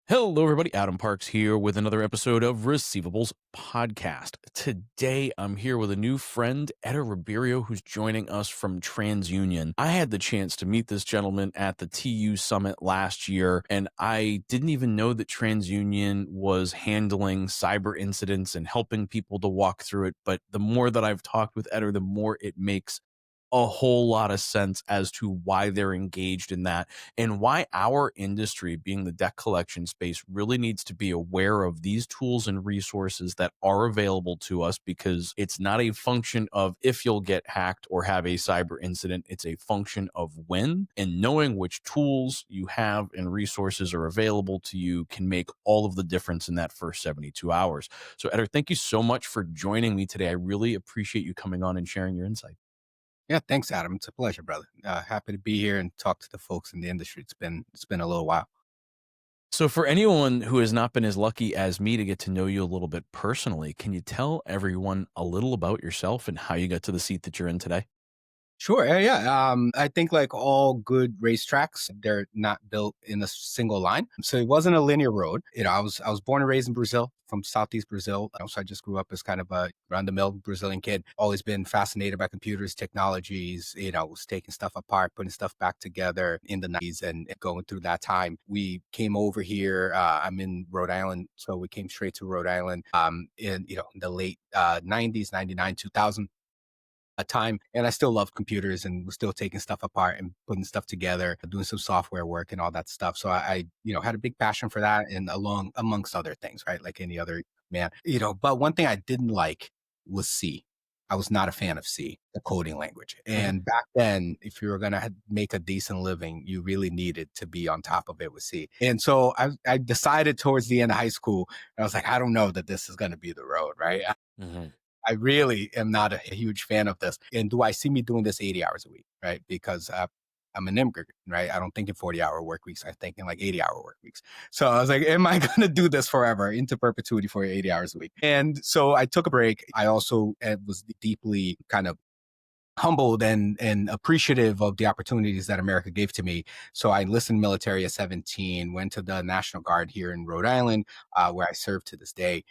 Hello, everybody. Adam Parks here with another episode of Receivables podcast. Today, I'm here with a new friend, Eder Ribeiro, who's joining us from TransUnion. I had the chance to meet this gentleman at the TU Summit last year, and I didn't even know that TransUnion was handling cyber incidents and helping people to walk through it. But the more that I've talked with Eder, the more it makes a whole lot of sense as to why they're engaged in that and why our industry, being the debt collection space, really needs to be aware of these tools and resources that are available to us, because it's not a function of if you'll get hacked or have a cyber incident. It's a function of when, and knowing which tools you have and resources are available to you can make all of the difference in that first 72 hours. So Eder, thank you so much for joining me today. I really appreciate you coming on and sharing your insight. Yeah, thanks, Adam. It's a pleasure, brother. Happy to be here and talk to the folks in the industry. It's been a little while. So for anyone who has not been as lucky as me to get to know you a little bit personally, can you tell everyone a little about yourself and how you got to the seat that you're in today? Sure. Yeah. I think like all good racetracks, they're not built in a single line. So it wasn't a linear road. I was born and raised in Brazil, from Southeast Brazil. So I just grew up as kind of a run-of-the-mill Brazilian kid. Always been fascinated by computers, technologies. Was taking stuff apart, putting stuff back together in the 90s and going through that time. We came over here. I'm in Rhode Island, so we came straight to Rhode Island. In the late 90s, 99, 2000. A time, and I still love computers and was still taking stuff apart and putting stuff together, doing some software work and all that stuff. So I had a big passion for that, and amongst other things, right? Like any other man, but one thing I didn't like was C. I was not a fan of C, the coding language. And back then, if you were going to make a decent living, you really needed to be on top of it with C. And so I decided towards the end of high school, I was like, I don't know that this is going to be the road, right? Mhm. I really am not a huge fan of this. And do I see me doing this 80 hours a week, right? Because I'm an immigrant, right? I don't think in 40-hour work weeks. I think in like 80-hour work weeks. So I was like, am I going to do this forever into perpetuity for 80 hours a week? And so I took a break. I also was deeply kind of humbled and appreciative of the opportunities that America gave to me. So I enlisted in the military at 17, went to the National Guard here in Rhode Island, where I serve to this day.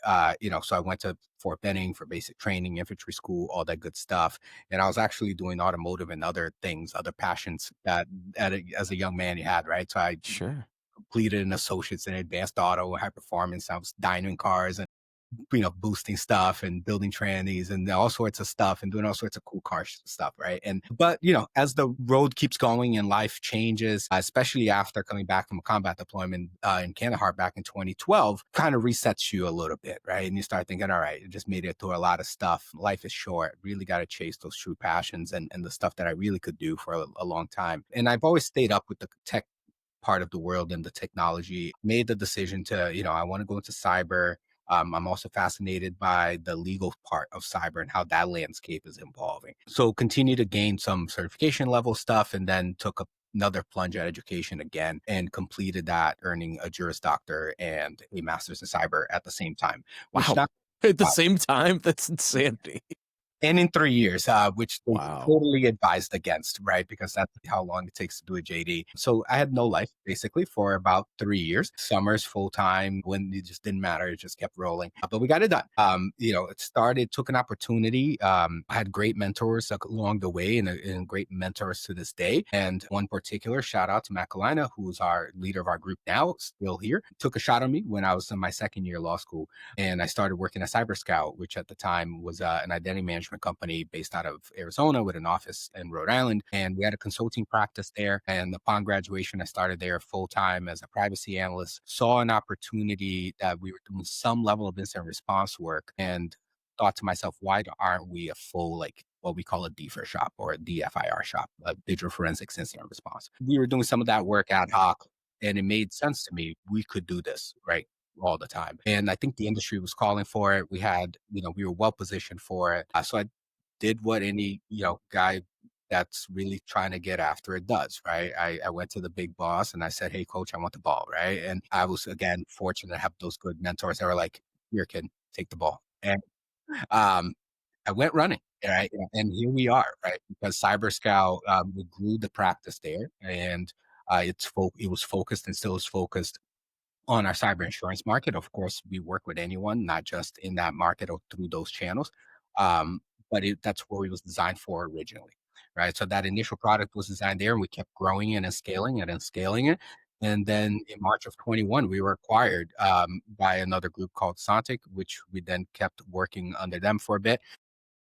So I went to Fort Benning for basic training, infantry school, all that good stuff. And I was actually doing automotive and other things, other passions that as a young man you had, right? So I Sure. completed an associate's in advanced auto, high performance. I was dynoing cars and boosting stuff and building trannies and all sorts of stuff and doing all sorts of cool car stuff, right? But as the road keeps going and life changes, especially after coming back from a combat deployment in Kandahar back in 2012, kind of resets you a little bit, right? And you start thinking, all right, you just made it through a lot of stuff. Life is short. Really got to chase those true passions and the stuff that I really could do for a long time. And I've always stayed up with the tech part of the world and the technology. Made the decision to, I want to go into cyber. I'm also fascinated by the legal part of cyber and how that landscape is evolving. So continue to gain some certification level stuff, and then took another plunge at education again and completed that, earning a Juris Doctor and a Master's in Cyber at the same time, which Wow. not At the same time, that's insanity. and in 3 years, which they Wow. totally advised against, right? Because that's how long it takes to do a JD. So I had no life basically for about 3 years. Summers full time, when it just didn't matter. It just kept rolling. But we got it done. Took an opportunity. I had great mentors along the way and great mentors to this day. And one particular shout out to Matt Kalina, who's our leader of our group now, still here, took a shot on me when I was in my second year of law school. And I started working at Cyber Scout, which at the time was an identity management company based out of Arizona with an office in Rhode Island. And we had a consulting practice there. And upon graduation, I started there full time as a privacy analyst, saw an opportunity that we were doing some level of incident response work, and thought to myself, why aren't we a full, like, what we call a DFIR shop or a DFIR shop, a digital forensics incident response? We were doing some of that work ad hoc, and it made sense to me. We could do this, right? All the time. And I think the industry was calling for it. We had, we were well positioned for it. So I did what any, guy that's really trying to get after it does, right? I went to the big boss and I said, hey, coach, I want the ball, right? And I was, again, fortunate to have those good mentors that were like, here, kid, take the ball. And um, I went running. right? And here we are, right? Because CyberScout, we grew the practice there, and it was focused and still is focused on our cyber insurance market. Of course, we work with anyone, not just in that market or through those channels. Um, but that's what it was designed for originally, right? So that initial product was designed there, and we kept growing it and scaling it and scaling it. And then in March of 21, we were acquired by another group called Sontiq, which we then kept working under them for a bit.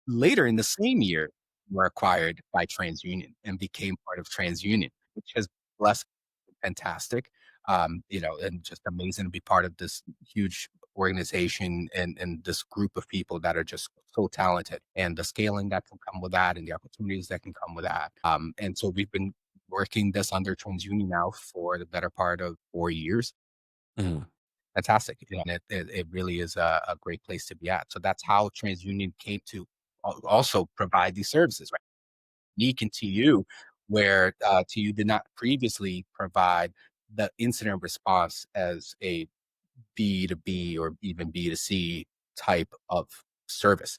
Later in the same year, we were acquired by TransUnion and became part of TransUnion, which has blessed fantastic. And just amazing to be part of this huge organization and this group of people that are just so talented, and the scaling that can come with that and the opportunities that can come with that. And so we've been working this under TransUnion now for the better part of 4 years. Mhm. Fantastic. And it really is a great place to be at. So that's how TransUnion came to also provide these services, right? Unique into you, where to you did not previously provide the incident response as a B2B or even B2C type of service.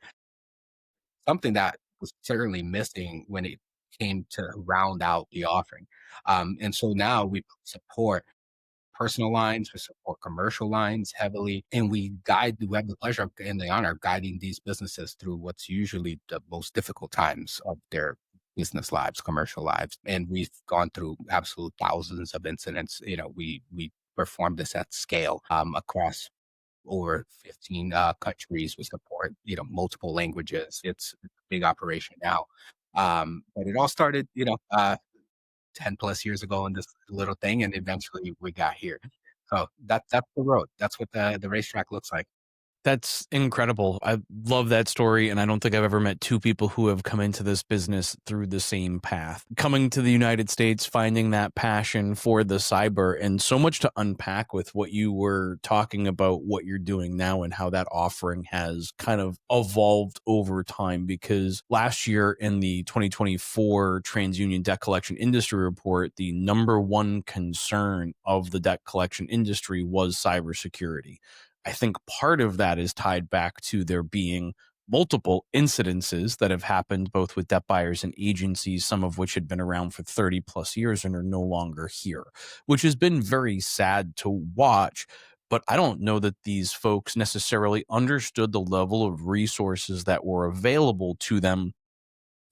Something that was certainly missing when it came to round out the offering. And so now we support personal lines, we support commercial lines heavily, and we have the pleasure and the honor of guiding these businesses through what's usually the most difficult times of their business lives, commercial lives. And we've gone through absolute thousands of incidents. We perform this at scale across over 15 countries. We support, multiple languages. It's a big operation now. But it all started, 10 plus years ago in this little thing, and eventually we got here. So that's the road. That's what the racetrack looks like. That's incredible. I love that story, and I don't think I've ever met two people who have come into this business through the same path. Coming to the United States, finding that passion for the cyber, and so much to unpack with what you were talking about, what you're doing now, and how that offering has kind of evolved over time. Because last year in the 2024 TransUnion Debt Collection Industry Report, the number one concern of the debt collection industry was cybersecurity. I think part of that is tied back to there being multiple incidences that have happened both with debt buyers and agencies, some of which had been around for 30 plus years and are no longer here, which has been very sad to watch. But I don't know that these folks necessarily understood the level of resources that were available to them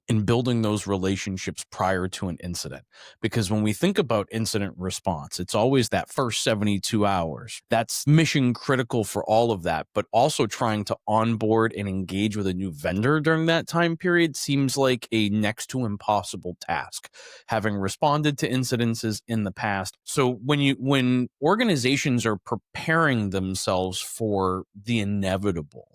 in building those relationships prior to an incident. Because when we think about incident response, it's always that first 72 hours. That's mission critical for all of that. But also trying to onboard and engage with a new vendor during that time period seems like a next to impossible task, having responded to incidences in the past. So when organizations are preparing themselves for the inevitable,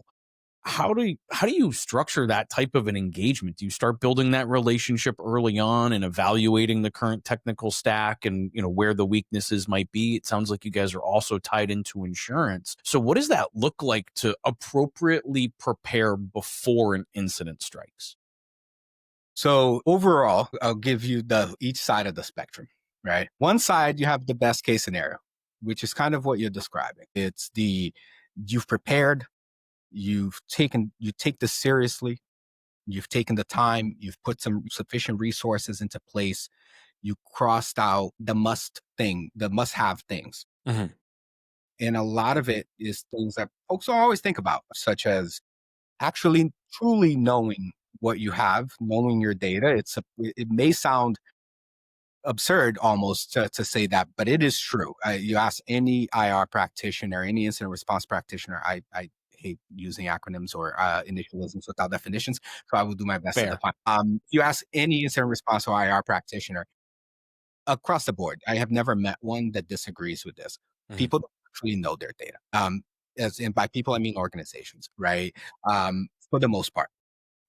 how do you structure that type of an engagement? Do you start building that relationship early on and evaluating the current technical stack and where the weaknesses might be? It sounds like you guys are also tied into insurance. So what does that look like to appropriately prepare before an incident strikes? So overall, I'll give you the each side of the spectrum, right? One side, you have the best case scenario, which is kind of what you're describing. It's you've prepared, you take this seriously, you've taken the time, you've put some sufficient resources into place, you crossed out the must have things. Mhm. And a lot of it is things that folks don't always think about, such as actually truly knowing what you have, knowing your data. It may sound absurd almost to say that, but it is true. You ask any IR practitioner, any incident response practitioner, I hate using acronyms or initialisms without definitions, so I will do my best to Fair. define. You ask any incident response or IR practitioner across the board. I have never met one that disagrees with this. Mhm. People don't actually know their data. And by people, I mean organizations, right? For the most part.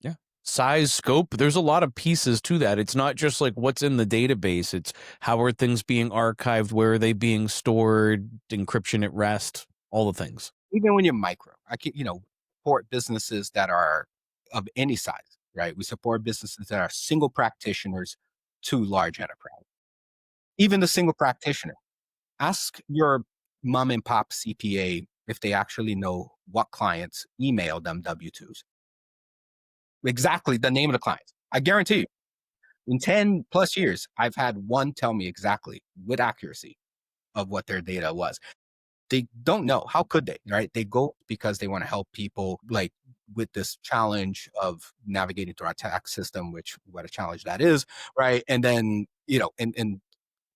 Yeah. Size, scope, there's a lot of pieces to that. It's not just like what's in the database. It's how are things being archived? Where are they being stored? Encryption at rest, all the things. Even when you're micro, I can, support businesses that are of any size, right? We support businesses that are single practitioners to large enterprise. Even the single practitioner, ask your mom and pop CPA if they actually know what clients email them W-2s. exactly the name of the client. I guarantee you, in 10 plus years, I've had one tell me exactly with accuracy of what their data was. They don't know. How could they? Right? They go because they want to help people like with this challenge of navigating through our tax system, which what a challenge that is, right? And then, and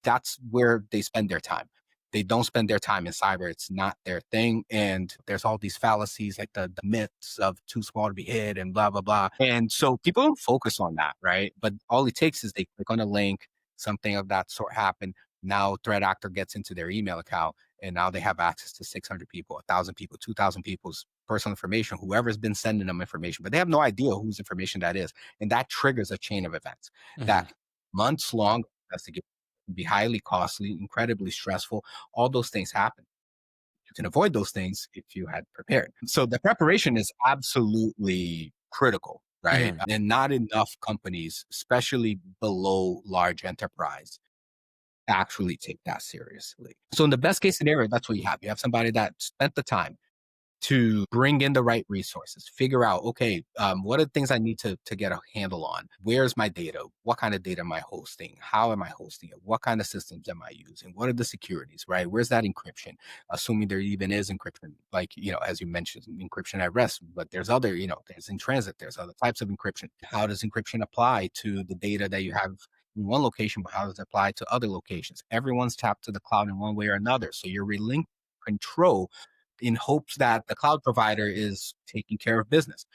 that's where they spend their time. They don't spend their time in cyber. It's not their thing. And there's all these fallacies like the myths of too small to be hid and blah, blah, blah. And so people don't focus on that, right? But all it takes is they click on a link, something of that sort happen. Now threat actor gets into their email account and now they have access to 600 people, 1,000 people, 2,000 people's personal information, whoever's been sending them information, but they have no idea whose information that is. And that triggers a chain of events Mhm. that months long investigation be highly costly, incredibly stressful. All those things happen. You can avoid those things if you had prepared. So the preparation is absolutely critical, right? Mhm. And not enough companies, especially below large enterprise, actually take that seriously. So in the best case scenario, that's what you have. You have somebody that spent the time to bring in the right resources, figure out, okay, what are the things I need to get a handle on? Where's my data? What kind of data am I hosting? How am I hosting it? What kind of systems am I using? What are the securities, right? Where's that encryption? Assuming there even is encryption, like, as you mentioned, encryption at rest, but there's other, there's in transit, there's other types of encryption. How does encryption apply to the data that you have in one location, but how does it apply to other locations? Everyone's tapped to the cloud in one way or another. So you're relinquishing control in hopes that the cloud provider is taking care of business.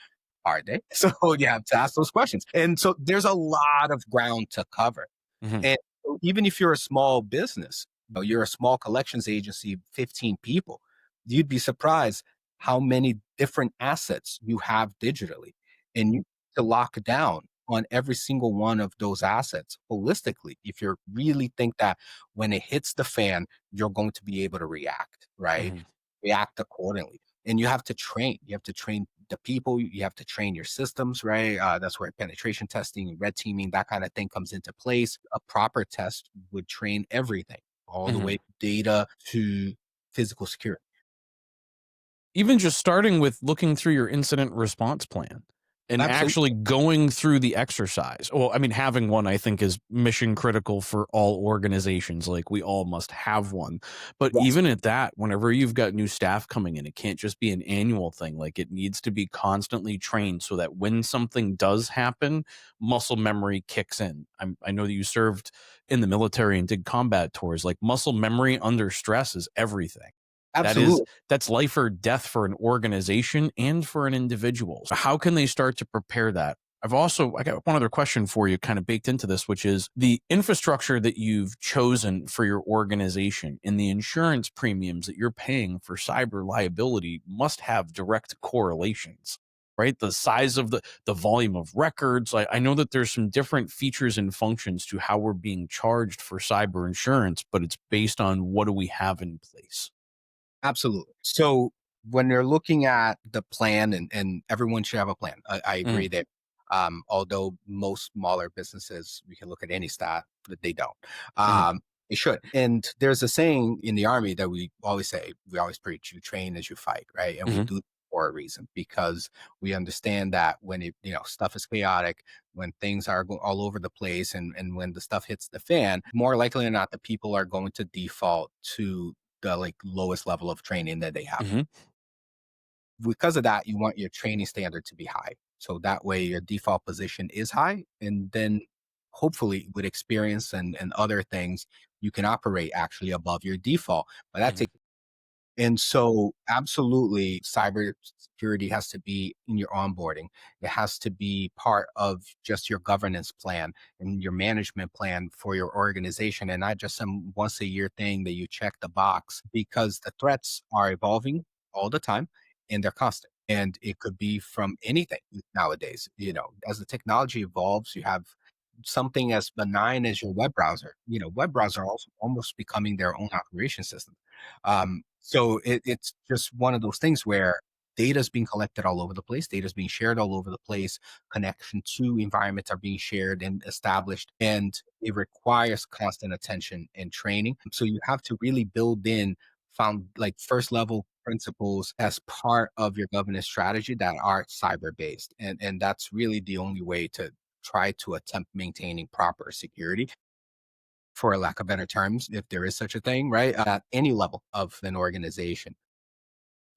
Are they? So you have to ask those questions. And so there's a lot of ground to cover. Mhm. And so even if you're a small business, you're a small collections agency, 15 people, you'd be surprised how many different assets you have digitally. And you need to lock down on every single one of those assets holistically. If you really think that when it hits the fan, you're going to be able to react, right? Mhm. React accordingly. And you have to train. You have to train the people. You have to train your systems, right? That's where penetration testing and red teaming, that kind of thing comes into place. A proper test would train everything, all the way Mhm. data to physical security. Even just starting with looking through your incident response plan and actually Absolutely. going through the exercise. Well, I mean, having one I think is mission critical for all organizations. Like we all must have one. But Yes. even at that, whenever you've got new staff coming in, it can't just be an annual thing. Like it needs to be constantly trained so that when something does happen, muscle memory kicks in. I know that you served in the military and did combat tours. Like muscle memory under stress is everything. That is Absolutely. that's life or death for an organization and for an individual. So how can they start to prepare that? I got one other question for you kind of baked into this, which is the infrastructure that you've chosen for your organization and the insurance premiums that you're paying for cyber liability must have direct correlations, right? The size of the volume of records. I know that there's some different features and functions to how we're being charged for cyber insurance, but it's based on what do we have in place. Absolutely. So when they're looking at the plan, and everyone should have a plan. I agree Mhm. that although most smaller businesses, we can look at any stat, that they don't. Mhm. They should. And there's a saying in the army that we always say, we always preach, you train as you fight, right? And we Mhm. do it for a reason because we understand that when stuff is chaotic, when things are all over the place, and when the stuff hits the fan, more likely than not, the people are going to default to the like lowest level of training that they have. Mhm. Because of that, you want your training standard to be high. So that way your default position is high. And then hopefully with experience and other things, you can operate actually above your default. But that Mhm. takes and so, absolutely, cybersecurity has to be in your onboarding. It has to be part of just your governance plan and your management plan for your organization, and not just some once a year thing that you check the box because the threats are evolving all the time and they're constant. And it could be from anything nowadays. As the technology evolves, you have something as benign as your web browser. Web browser are also almost becoming their own operation system. So it's just one of those things where data is being collected all over the place, data is being shared all over the place, connection to environments are being shared and established, and it requires constant attention and training. So you have to really build in found like first level principles as part of your governance strategy that are cyber based. And that's really the only way to try to attempt maintaining proper security, for lack of better terms, if there is such a thing, right? At any level of an organization.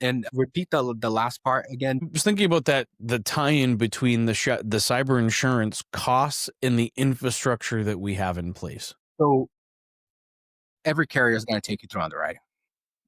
And repeat the last part again. Just thinking about that, the tie-in between the cyber insurance costs and the infrastructure that we have in place. So every carrier is going to take you through underwriting,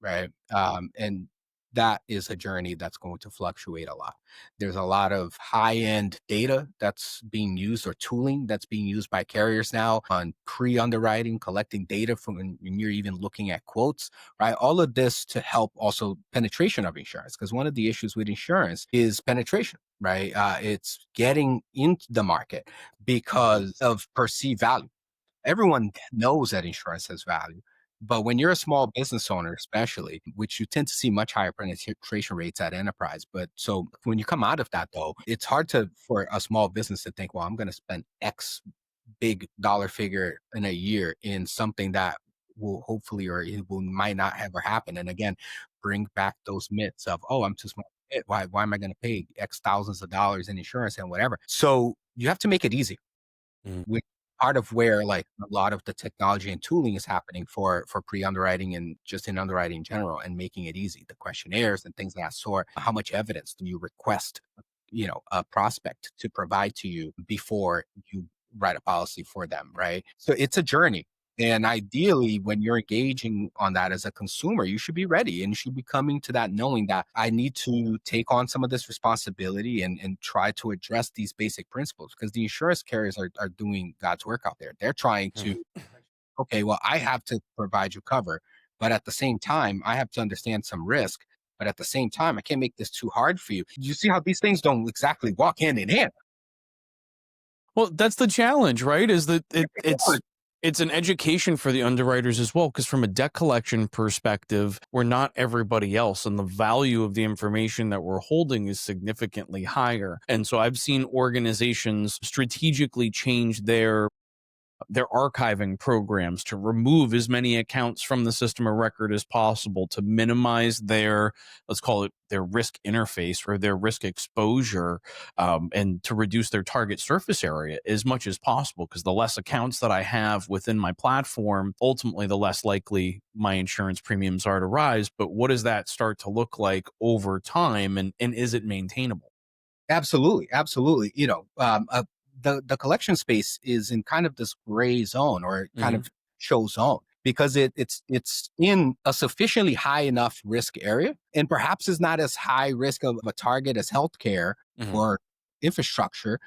right? And that is a journey that's going to fluctuate a lot. There's a lot of high end data that's being used, or tooling that's being used by carriers now on pre underwriting, collecting data from when you're even looking at quotes, right? All of this to help also penetration of insurance. Because one of the issues with insurance is penetration, right? It's getting into the market because of perceived value. Everyone knows that insurance has value. But when you're a small business owner, especially, which you tend to see much higher penetration rates at enterprise. But so when you come out of that, though, it's hard for a small business to think, well, I'm going to spend X big dollar figure in a year in something that will hopefully, or it will might not ever happen. And again, bring back those myths of, oh, I'm too small. Why am I going to pay X thousands of dollars in insurance and whatever? So you have to make it easy, Mm. which part of where like a lot of the technology and tooling is happening for pre-underwriting and just in underwriting in general, and making it easy. The questionnaires and things of that sort. How much evidence do you request, a prospect to provide to you before you write a policy for them, right? So it's a journey. And ideally, when you're engaging on that as a consumer, you should be ready, and you should be coming to that knowing that I need to take on some of this responsibility and try to address these basic principles, because the insurance carriers are doing God's work out there. They're trying Mhm. to, okay, well, I have to provide you cover, but at the same time, I have to understand some risk. But at the same time, I can't make this too hard for you. You see how these things don't exactly walk hand in hand. Well, that's the challenge, right? Is that it's an education for the underwriters as well, because from a debt collection perspective, we're not everybody else, and the value of the information that we're holding is significantly higher. And so I've seen organizations strategically change their archiving programs to remove as many accounts from the system of record as possible to minimize their, let's call it, their risk interface or their risk exposure, and to reduce their target surface area as much as possible. Because the less accounts that I have within my platform, ultimately the less likely my insurance premiums are to rise. But what does that start to look like over time, and is it maintainable? Absolutely, absolutely. The collection space is in kind of this gray zone, or kind Hmm. of show zone, because it's in a sufficiently high enough risk area, and perhaps is not as high risk of a target as healthcare Hmm. or infrastructure,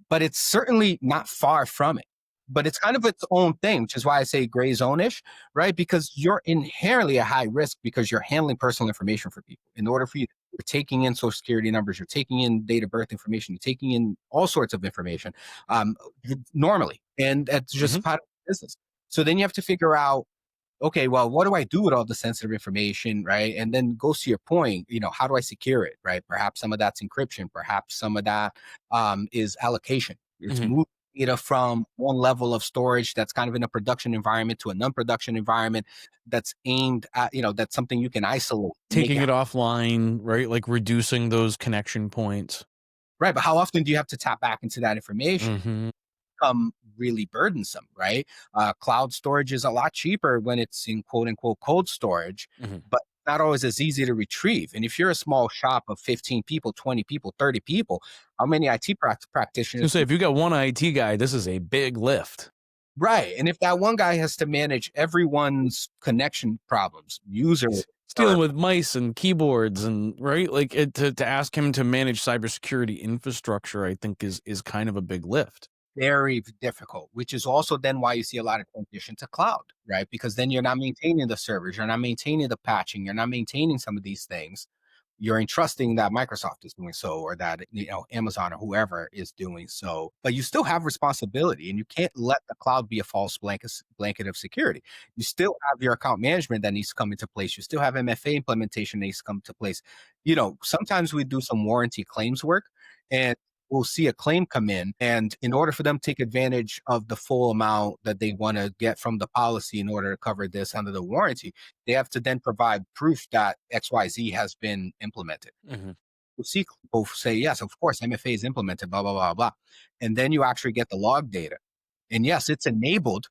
but it's certainly not far from it. But it's kind of its own thing, which is why I say gray zone-ish, right? Because you're inherently a high risk because you're handling personal information for people. In order for you, you're taking in social security numbers, you're taking in date of birth information, you're taking in all sorts of information, um, normally, and that's Hmm. just part of the business. So then you have to figure out, okay, well, what do I do with all the sensitive information, right? And then goes to your point, how do I secure it, right? Perhaps some of that's encryption, perhaps some of that is allocation. It's Hmm. moving data from one level of storage that's kind of in a production environment to a non-production environment that's aimed at, that's something you can isolate, make Taking it it offline, right? Like reducing those connection points. right. But how often do you have to tap back into that information? Hmm. Become really burdensome, right? Cloud storage is a lot cheaper when it's in quote unquote cold storage, Hmm. but not always as easy to retrieve. And if you're a small shop of 15 people, 20 people, 30 people, how many IT So practitioners? say if you got one IT guy, this is a big lift. Right. And if that one guy has to manage everyone's connection problems, user He's or dealing with mice and keyboards and right, like to ask him to manage cybersecurity infrastructure, I think is kind of a big lift. very difficult, which is also then why you see a lot of transition to cloud, right? Because then you're not maintaining the servers, you're not maintaining the patching, you're not maintaining some of these things. You're entrusting that Microsoft is doing so, or that Amazon or whoever is doing so, but you still have responsibility, and you can't let the cloud be a false blanket of security. You still have your account management that needs to come into place. You still have MFA implementation that needs to come to place. Sometimes we do some warranty claims work, and will see a claim come in. And in order for them to take advantage of the full amount that they want to get from the policy in order to cover this under the warranty, they have to then provide proof that XYZ has been implemented. Mhm. You'll see people say, yes, of course, MFA is implemented, blah, blah, blah, blah. And then you actually get the log data. And yes, it's enabled,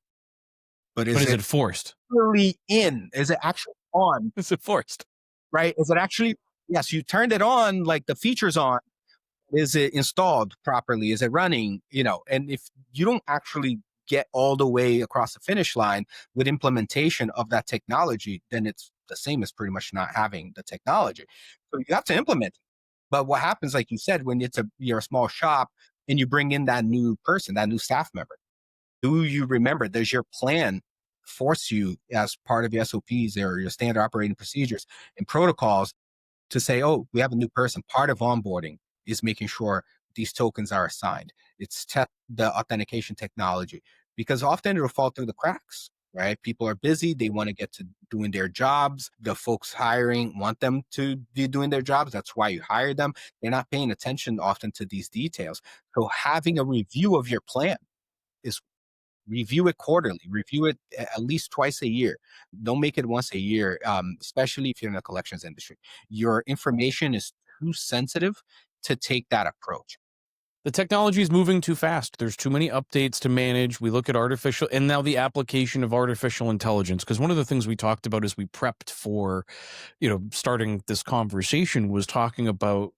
but But is is it it forced? really in? Is it actually on? Is it forced? Right? Is it actually, yes, you turned it on, like the features on. Is it installed properly? Is it running? And if you don't actually get all the way across the finish line with implementation of that technology, then it's the same as pretty much not having the technology. So you have to implement it. But what happens, like you said, when you're a small shop and you bring in that new person, that new staff member, do you remember, does your plan force you as part of your SOPs or your standard operating procedures and protocols to say, oh, we have a new person? Part of onboarding is making sure these tokens are assigned. It's the authentication technology, because often it'll fall through the cracks, right? People are busy. They want to get to doing their jobs. The folks hiring want them to be doing their jobs. That's why you hire them. They're not paying attention often to these details. So having a review of your plan is, review it quarterly, review it at least twice a year. Don't make it once a year, especially if you're in the collections industry. Your information is too sensitive to take that approach. The technology is moving too fast. There's too many updates to manage. We look at artificial and now the application of artificial intelligence. Because one of the things we talked about as we prepped for, starting this conversation was talking about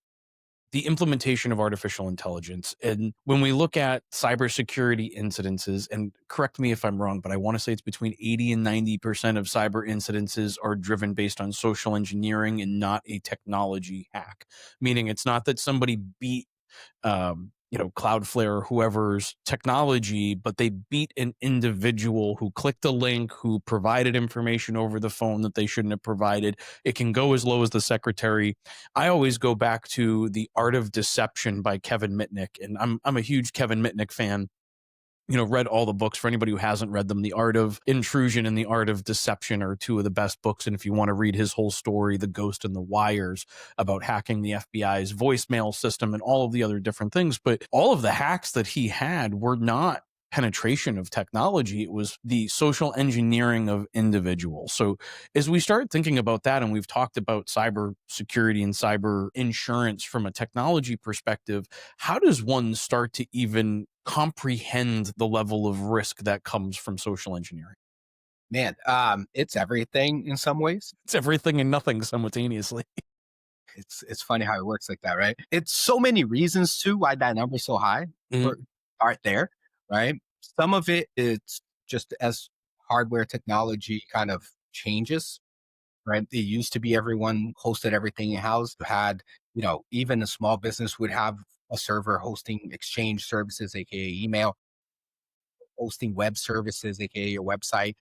the implementation of artificial intelligence. And when we look at cybersecurity incidences, and correct me if I'm wrong, but I want to say it's between 80 and 90% of cyber incidences are driven based on social engineering and not a technology hack. Meaning it's not that somebody beat Cloudflare or whoever's technology, but they beat an individual who clicked a link, who provided information over the phone that they shouldn't have provided. It can go as low as the secretary. I always go back to The Art of Deception by Kevin Mitnick, and I'm a huge Kevin Mitnick fan. Read all the books. For anybody who hasn't read them, The Art of Intrusion and The Art of Deception are two of the best books. And if you want to read his whole story, The Ghost and the Wires, about hacking the FBI's voicemail system and all of the other different things. But all of the hacks that he had were not penetration of technology. It was the social engineering of individuals. So as we start thinking about that, and we've talked about cyber security and cyber insurance from a technology perspective, how does one start to even comprehend the level of risk that comes from social engineering? Man, it's everything in some ways. It's everything and nothing simultaneously. It's funny how it works like that, right? It's so many reasons too why that number's so high. Mhm. Or start there, right? Some of it is just as hardware technology kind of changes, right? It used to be everyone hosted everything in house. You had, even a small business would have a server hosting exchange services, aka email, hosting web services, aka your website.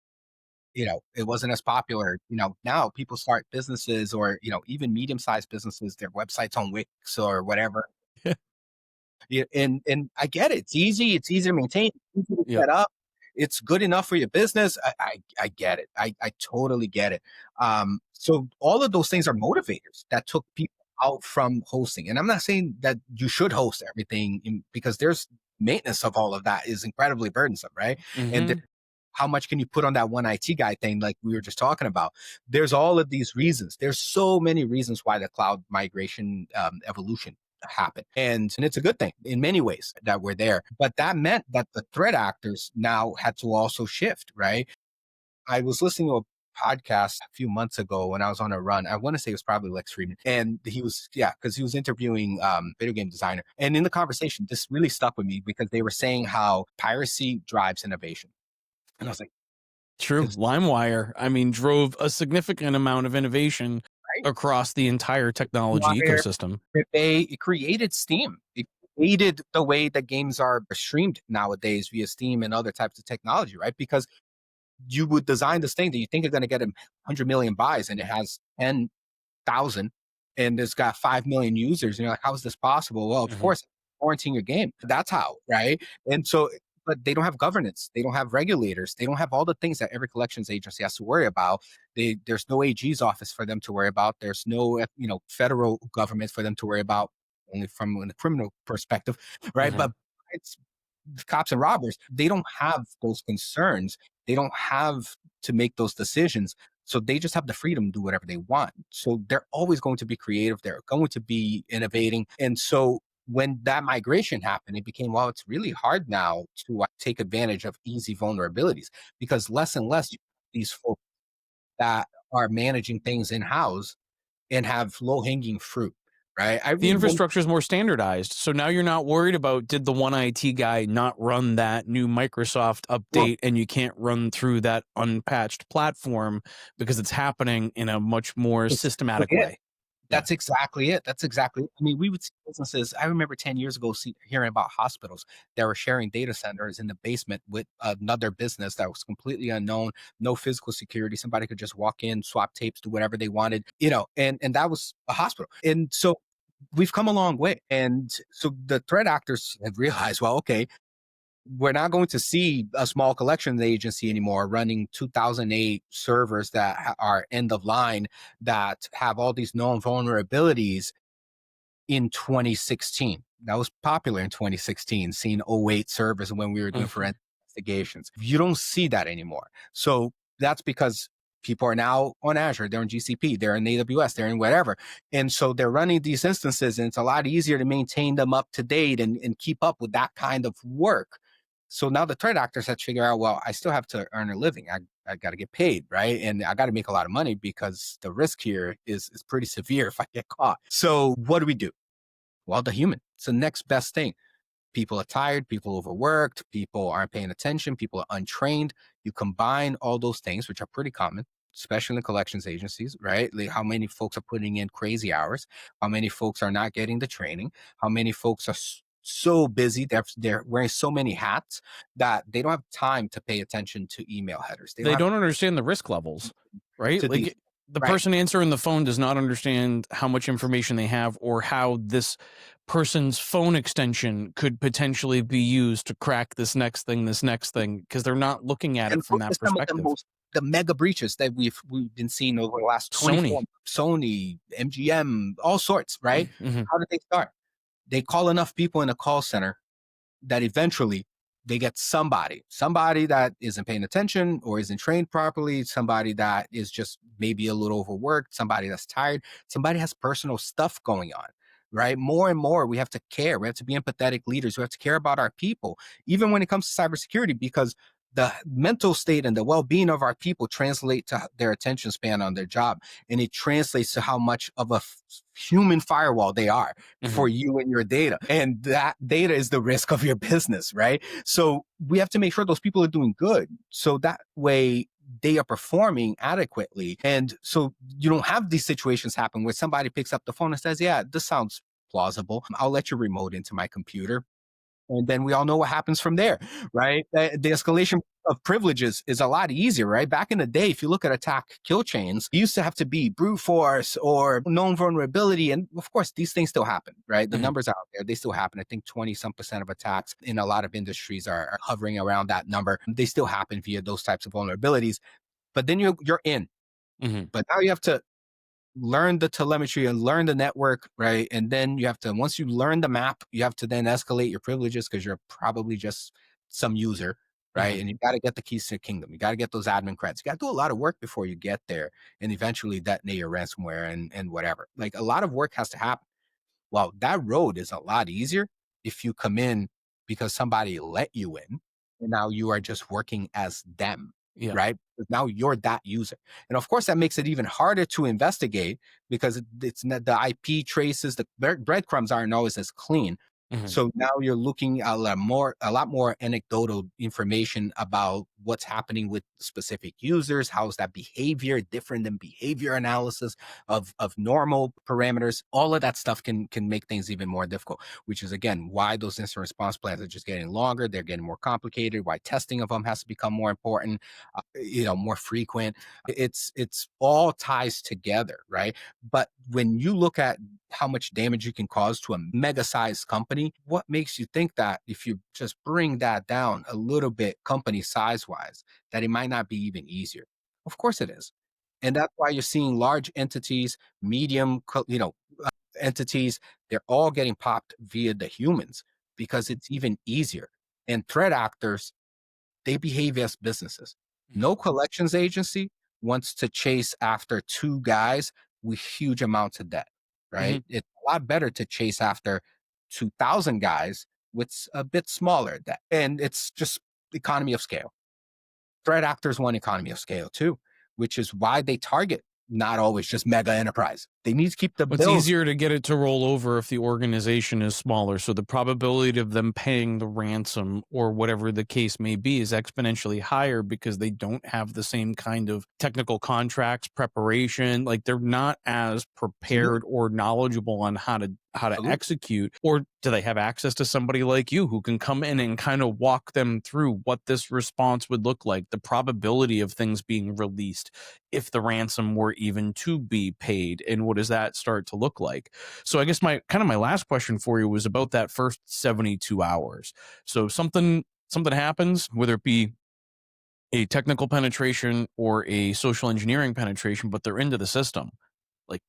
It wasn't as popular. Now people start businesses, or, even medium-sized businesses, their websites on Wix or whatever. Yeah, and I get it. It's easy to maintain, it's easy to Yep. set up. It's good enough for your business. I get it. I totally get it. So all of those things are motivators that took people out from hosting. And I'm not saying that you should host everything, because there's maintenance of all of that is incredibly burdensome, right? And Hmm. how much can you put on that one IT guy thing, like we were just talking about? There's all of these reasons. There's so many reasons why the cloud migration evolution happened. And it's a good thing in many ways that we're there. But that meant that the threat actors now had to also shift, right? I was listening to a podcast a few months ago when I was on a run. I want to say it was probably Lex Friedman. And because he was interviewing video game designer. And in the conversation, this really stuck with me, because they were saying how piracy drives innovation. And I was like, True. because LimeWire, I mean, drove a significant amount of innovation right, across the entire technology wire, ecosystem. it created Steam. It created the way that games are streamed nowadays via Steam and other types of technology, right? Because you would design this thing that you think is going to get 100 million buys, and it has 10,000, and it's got 5 million users. And you're like, how is this possible? Well, of Mhm. course, warranting your game. That's how, right? And so, but they don't have governance. They don't have regulators. They don't have all the things that every collections agency has to worry about. There's no AG's office for them to worry about. There's no, federal government for them to worry about. only from a criminal perspective, right? Hmm. But it's cops and robbers, they don't have those concerns. They don't have to make those decisions. So they just have the freedom to do whatever they want. So they're always going to be creative. They're going to be innovating. And so when that migration happened, it became, well, it's really hard now to take advantage of easy vulnerabilities because less and less these folks that are managing things in house and have low hanging fruit, right? I The really wonder. infrastructure is more standardized. So now you're not worried about did the one IT guy not run that new Microsoft Well, update and you can't run through that unpatched platform because it's happening in a much more exactly systematic it. way. Yeah. That's exactly it. That's exactly I mean, we would see businesses I remember 10 years ago hearing about hospitals that were sharing data centers in the basement with another business that was completely unknown, no physical security. Somebody could just walk in, swap tapes, do whatever they wanted, and that was a hospital. And so we've come a long way. And so the threat actors have realized, well, okay, we're not going to see a small collections agency anymore running 2008 servers that are end of line that have all these known vulnerabilities in 2016. That was popular in 2016, seeing '08 servers when we were doing Mhm. forensic investigations. You don't see that anymore. So that's because people are now on Azure, they're on GCP, they're in AWS, they're in whatever. And so they're running these instances, and it's a lot easier to maintain them up to date and keep up with that kind of work. So now the threat actors have to figure out, well, I still have to earn a living. I got to get paid, right? And I got to make a lot of money because the risk here is pretty severe if I get caught. So what do we do? Well, the human. It's the next best thing. People are tired, people overworked, people aren't paying attention, people are untrained. You combine all those things, which are pretty common, especially in collections agencies, right? Like how many folks are putting in crazy hours, how many folks are not getting the training, how many folks are so busy, they're wearing so many hats that they don't have time to pay attention to email headers. They don't They have don't understand the risk levels, right? to these, Like the right? person answering the phone does not understand how much information they have or how this person's phone extension could potentially be used to crack this next thing, because they're not looking at it And from those are that some of the perspective. most the mega breaches that we've been seeing over the last 24 Sony. months. Sony, MGM, all sorts, right? Mhm. How did they start? They call enough people in a call center that eventually they get somebody that isn't paying attention or isn't trained properly, somebody that is just maybe a little overworked, somebody that's tired, somebody has personal stuff going on, right? More and more, we have to care. We have to be empathetic leaders. We have to care about our people, even when it comes to cybersecurity, because the mental state and the well-being of our people translate to their attention span on their job, and it translates to how much of a human firewall they are for Mhm. you and your data. And that data is the risk of your business, right? So we have to make sure those people are doing good. So that way they are performing adequately. And so you don't have these situations happen where somebody picks up the phone and says, yeah, this sounds plausible. I'll let you remote into my computer. And then we all know what happens from there, right? The escalation of privileges is a lot easier, right? Back in the day, if you look at attack kill chains, you used to have to be brute force or known vulnerability. And of course, these things still happen, right? The Mhm. numbers are out there, they still happen. I think 20 some percent of attacks in a lot of industries are hovering around that number. They still happen via those types of vulnerabilities. But then you're in. Mhm. But now you have to learn the telemetry and learn the network, right? And then you have to, once you learn the map, you have to then escalate your privileges because you're probably just some user, right? Mhm. And you got to get the keys to the kingdom. You got to get those admin creds. You got to do a lot of work before you get there and eventually detonate your ransomware and whatever. Like a lot of work has to happen. Well, that road is a lot easier if you come in because somebody let you in and now you are just working as them, Yeah. right? Because now you're that user. And of course, that makes it even harder to investigate because it's not the IP traces, the breadcrumbs aren't always as clean. Mhm. So now you're looking at a lot more anecdotal information about what's happening with specific users. How is that behavior different than behavior analysis of normal parameters? All of that stuff can make things even more difficult. Which is again why those incident response plans are just getting longer. They're getting more complicated. Why testing of them has to become more important. More frequent. It's all ties together, right? But when you look at how much damage you can cause to a mega sized company, what makes you think that if you just bring that down a little bit, company size wise, that it might not be even easier? Of course it is. And that's why you're seeing large entities, medium, entities, they're all getting popped via the humans because it's even easier. And threat actors, they behave as businesses. Mhm. No collections agency wants to chase after two guys with huge amounts of debt, Mhm. right? It's a lot better to chase after 2,000 guys with a bit smaller debt. And it's just economy of scale. Threat actors want economy of scale too, which is why they target not always just mega enterprise. They need to keep the It's bills. easier to get it to roll over if the organization is smaller, so the probability of them paying the ransom or whatever the case may be is exponentially higher because they don't have the same kind of technical contracts, preparation, like they're not as Absolutely. prepared or knowledgeable on how to Absolutely. execute. Or do they have access to somebody like you who can come in and kind of walk them through what this response would look like, the probability of things being released if the ransom were even to be paid, and what does that start to look like? So I guess my last question for you was about that first 72 hours. So something happens, whether it be a technical penetration or a social engineering penetration, but they're into the system. Like,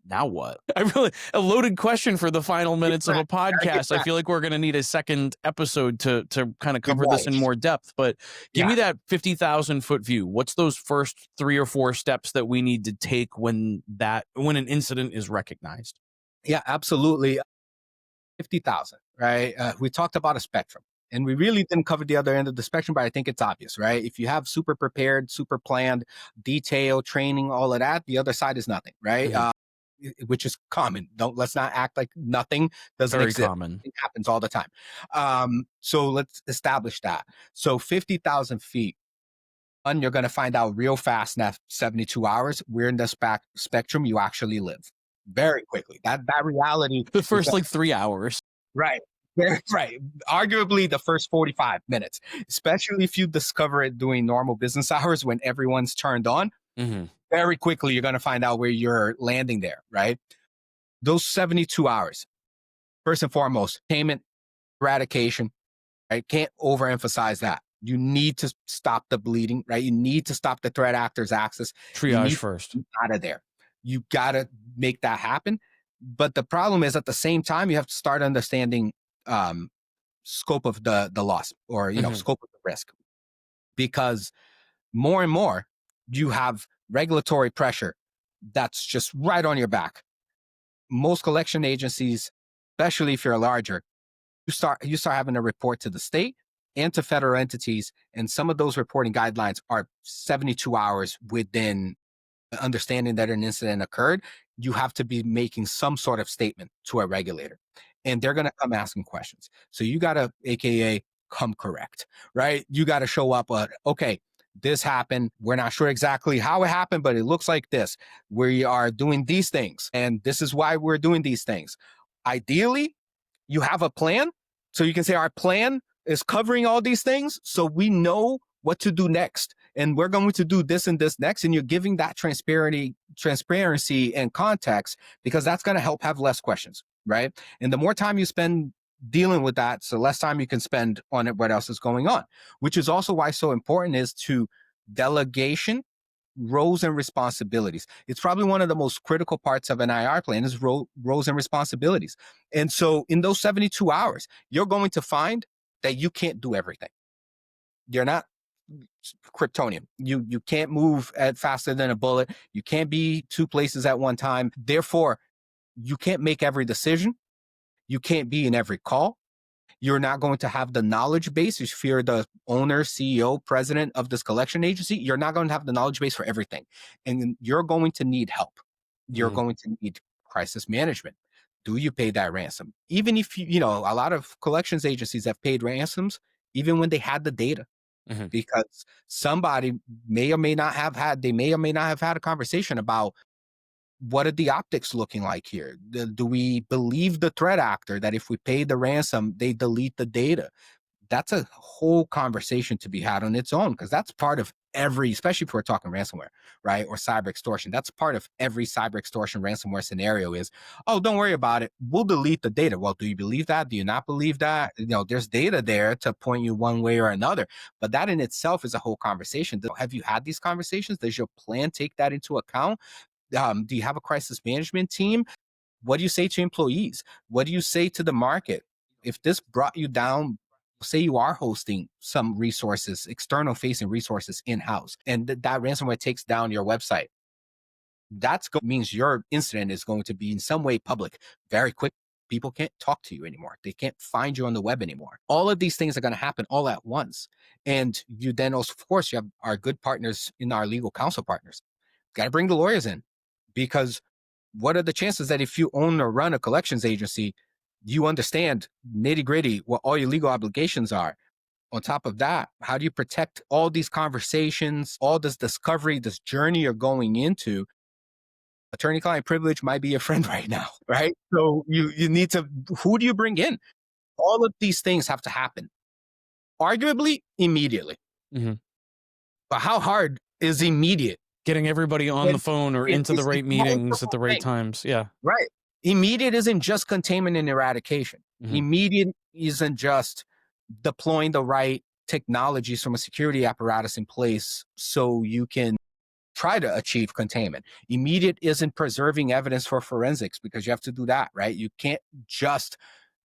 now what? I really a loaded question for the final Get minutes of a cracked. Gotta get podcast. I cracked. feel like we're going to need a second episode to kind of Good cover this in knowledge. more depth. But give Yeah. me that 50,000 foot view. What's those first three or four steps that we need to take when an incident is recognized? Yeah, absolutely. 50,000, right? We talked about a spectrum and we really didn't cover the other end of the spectrum, but I think it's obvious, right? If you have super prepared, super planned, detail, training, all of that, the other side is nothing, right? Mhm. Which is common. Let's not act like nothing doesn't Very exist. common. It happens all the time. So let's establish that. So 50,000 feet, and you're going to find out real fast in that 72 hours, where in the spectrum you actually live very quickly. That reality The is first like 3 hours. right. Right. Arguably the first 45 minutes, especially if you discover it during normal business hours when everyone's turned on. Mhm. Very quickly, you're going to find out where you're landing there, right? Those 72 hours, first and foremost, payment eradication. I can't overemphasize that. You need to stop the bleeding, right? You need to stop the threat actors' access. You Triage need to first. get out of there. You got to make that happen. But the problem is at the same time, you have to start understanding um, scope of the loss or Mhm. scope of the risk because more and more you have regulatory pressure that's just right on your back. Most collection agencies, especially if you're larger, you start having to report to the state and to federal entities, and some of those reporting guidelines are 72 hours within understanding that an incident occurred. You have to be making some sort of statement to a regulator, and they're going to come asking questions. So you got to, AKA, come correct, right? You got to show up. Okay, this happened. We're not sure exactly how it happened, but it looks like this. We are doing these things, and this is why we're doing these things. Ideally, you have a plan. So you can say our plan is covering all these things. So we know what to do next. And we're going to do this and this next. And you're giving that transparency and context because that's going to help have less questions, right? And the more time you spend dealing with that, so less time you can spend on it, what else is going on, which is also why so important is to delegation roles and responsibilities. It's probably one of the most critical parts of an IR plan is roles and responsibilities. And so in those 72 hours, you're going to find that you can't do everything. You're not Kryptonian. You can't move at faster than a bullet. You can't be two places at one time. Therefore, you can't make every decision. You can't be in every call. You're not going to have the knowledge base. If you're the owner, CEO, president of this collection agency, you're not going to have the knowledge base for everything. And you're going to need help. You're Mhm. going to need crisis management. Do you pay that ransom? Even if a lot of collections agencies have paid ransoms, even when they had the data, Mhm. because somebody may or may not have had, they may or may not have had a conversation about what are the optics looking like here? Do we believe the threat actor that if we pay the ransom, they delete the data? That's a whole conversation to be had on its own because that's part of every, especially if we're talking ransomware, right? Or cyber extortion. That's part of every cyber extortion ransomware scenario is, oh, don't worry about it. We'll delete the data. Well, do you believe that? Do you not believe that? There's data there to point you one way or another. But that in itself is a whole conversation. Have you had these conversations? Does your plan take that into account? Do you have a crisis management team? What do you say to employees? What do you say to the market? If this brought you down, say you are hosting some resources, external facing resources in house, and that ransomware takes down your website, that means your incident is going to be in some way public very quick. People can't talk to you anymore. They can't find you on the web anymore. All of these things are going to happen all at once. And you then also, of course, you have our good partners in our legal counsel partners. Got to bring the lawyers in, because what are the chances that if you own or run a collections agency, you understand nitty gritty what all your legal obligations are? On top of that, how do you protect all these conversations, all this discovery, this journey you're going into? Attorney-client privilege might be your friend right now, right? So you need to, who do you bring in? All of these things have to happen, arguably immediately. Mhm. But how hard is immediate? Getting everybody on the And phone or into the it's right meetings at multiple the right things, times. Yeah. right? Immediate isn't just containment and eradication. Mhm. Immediate isn't just deploying the right technologies from a security apparatus in place so you can try to achieve containment. Immediate isn't preserving evidence for forensics, because you have to do that, right? You can't just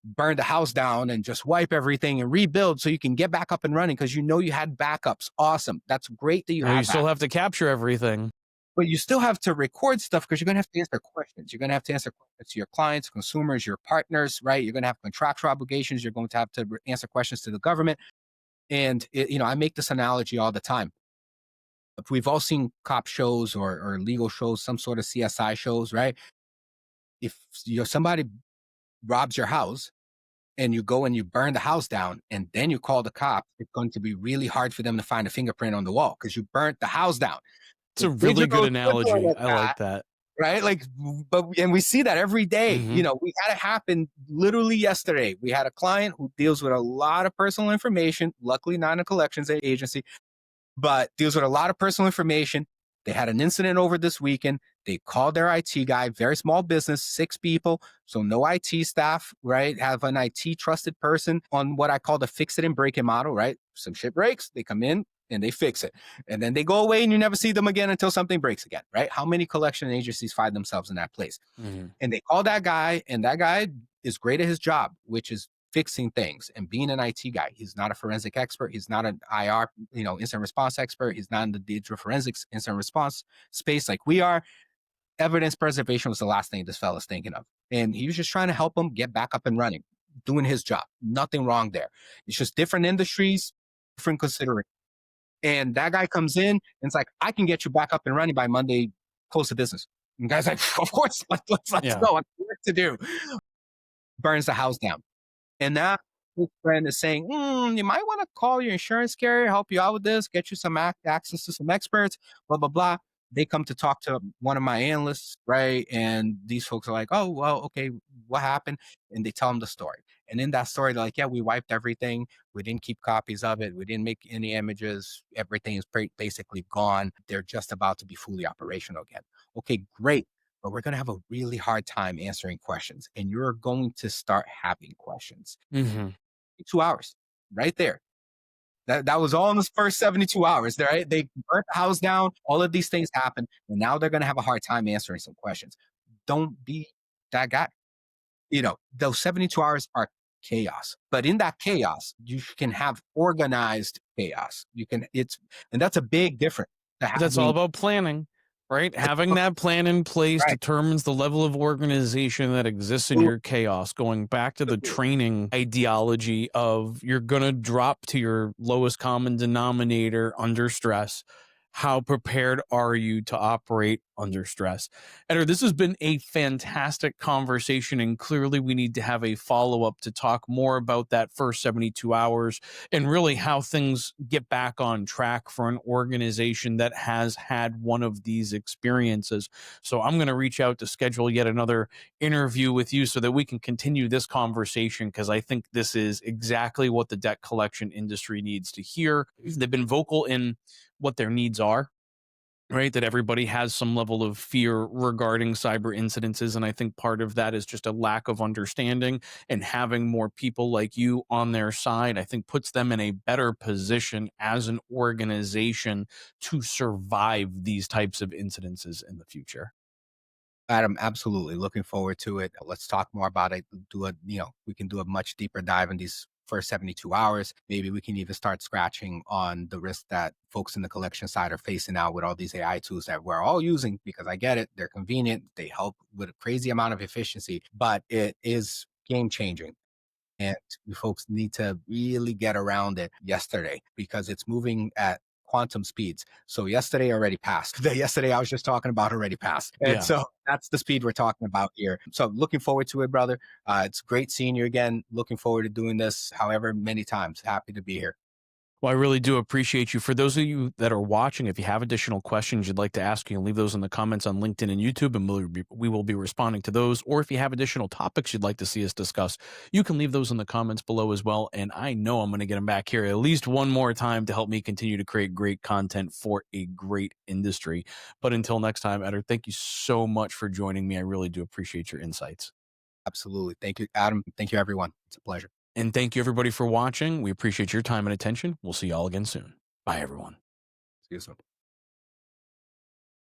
burn the house down and just wipe everything and rebuild so you can get back up and running because you know you had backups. Awesome. That's great that you No, you have still backups. have to capture everything. But you still have to record stuff because you're going to have to answer questions. You're going to have to answer questions to your clients, consumers, your partners, right? You're going to have contractual obligations. You're going to have to answer questions to the government. And, I make this analogy all the time. We've all seen cop shows or legal shows, some sort of CSI shows, right? If somebody robs your house and you go and you burn the house down and then you call the cops, it's going to be really hard for them to find a fingerprint on the wall because you burnt the house down. It's The a really good digital equivalent analogy. of I that, like that. right? Like, and we see that every day. Mhm. We had it happen literally yesterday. We had a client who deals with a lot of personal information, luckily not a collections agency, but deals with a lot of personal information. They had an incident over this weekend. They called their IT guy, very small business, 6 people. So no IT staff, right? Have an IT trusted person on what I call the fix it and break it model, right? Some shit breaks, they come in and they fix it. And then they go away and you never see them again until something breaks again, right? How many collection agencies find themselves in that place? Mhm. And they call that guy, and that guy is great at his job, which is fixing things and being an IT guy. He's not a forensic expert. He's not an IR, instant response expert. He's not in the digital forensics instant response space like we are. Evidence preservation was the last thing this fella's thinking of. And he was just trying to help him get back up and running, doing his job. Nothing wrong there. It's just different industries, different considerations. And that guy comes in and it's like, I can get you back up and running by Monday, close of business. And the guy's like, of course, let's Yeah. go. What's work to do? Burns the house down. And now his friend is saying, you might want to call your insurance carrier, help you out with this, get you some access to some experts, blah, blah, blah. They come to talk to one of my analysts, right? And these folks are like, oh, well, okay, what happened? And they tell them the story. And in that story, they're like, yeah, we wiped everything. We didn't keep copies of it. We didn't make any images. Everything is basically gone. They're just about to be fully operational again. Okay, great. But we're going to have a really hard time answering questions. And you're going to start having questions. Mhm. 2 hours right there. That was all in the first 72 hours. Right? They burnt the house down. All of these things happen. And now they're going to have a hard time answering some questions. Don't be that guy. Those 72 hours are chaos. But in that chaos, you can have organized chaos. And that's a big difference to But that's all having. about planning, right? Having that plan in place Right. determines the level of organization that exists in your chaos. Going back to the training ideology of you're going to drop to your lowest common denominator under stress. How prepared are you to operate under stress? Eder, this has been a fantastic conversation, and clearly we need to have a follow up to talk more about that first 72 hours and really how things get back on track for an organization that has had one of these experiences. So I'm going to reach out to schedule yet another interview with you so that we can continue this conversation, because I think this is exactly what the debt collection industry needs to hear. They've been vocal in what their needs are, right? That everybody has some level of fear regarding cyber incidences. And I think part of that is just a lack of understanding, and having more people like you on their side, I think puts them in a better position as an organization to survive these types of incidences in the future. Adam, absolutely. Looking forward to it. Let's talk more about it. We can do a much deeper dive in these first 72 hours. Maybe we can even start scratching on the risk that folks in the collection side are facing now with all these AI tools that we're all using, because I get it. They're convenient. They help with a crazy amount of efficiency, but it is game changing. And you folks need to really get around it yesterday because it's moving at quantum speeds. So yesterday already passed. The yesterday I was just talking about already passed. And Yeah. so that's the speed we're talking about here. So looking forward to it, brother. It's great seeing you again. Looking forward to doing this however many times. Happy to be here. Well, I really do appreciate you. For those of you that are watching, if you have additional questions you'd like to ask, you can leave those in the comments on LinkedIn and YouTube, and we will be responding to those. Or if you have additional topics you'd like to see us discuss, you can leave those in the comments below as well. And I know I'm going to get them back here at least one more time to help me continue to create great content for a great industry. But until next time, Eder, thank you so much for joining me. I really do appreciate your insights. Absolutely. Thank you, Adam. Thank you, everyone. It's a pleasure. And thank you, everybody, for watching. We appreciate your time and attention. We'll see you all again soon. Bye, everyone. See you soon.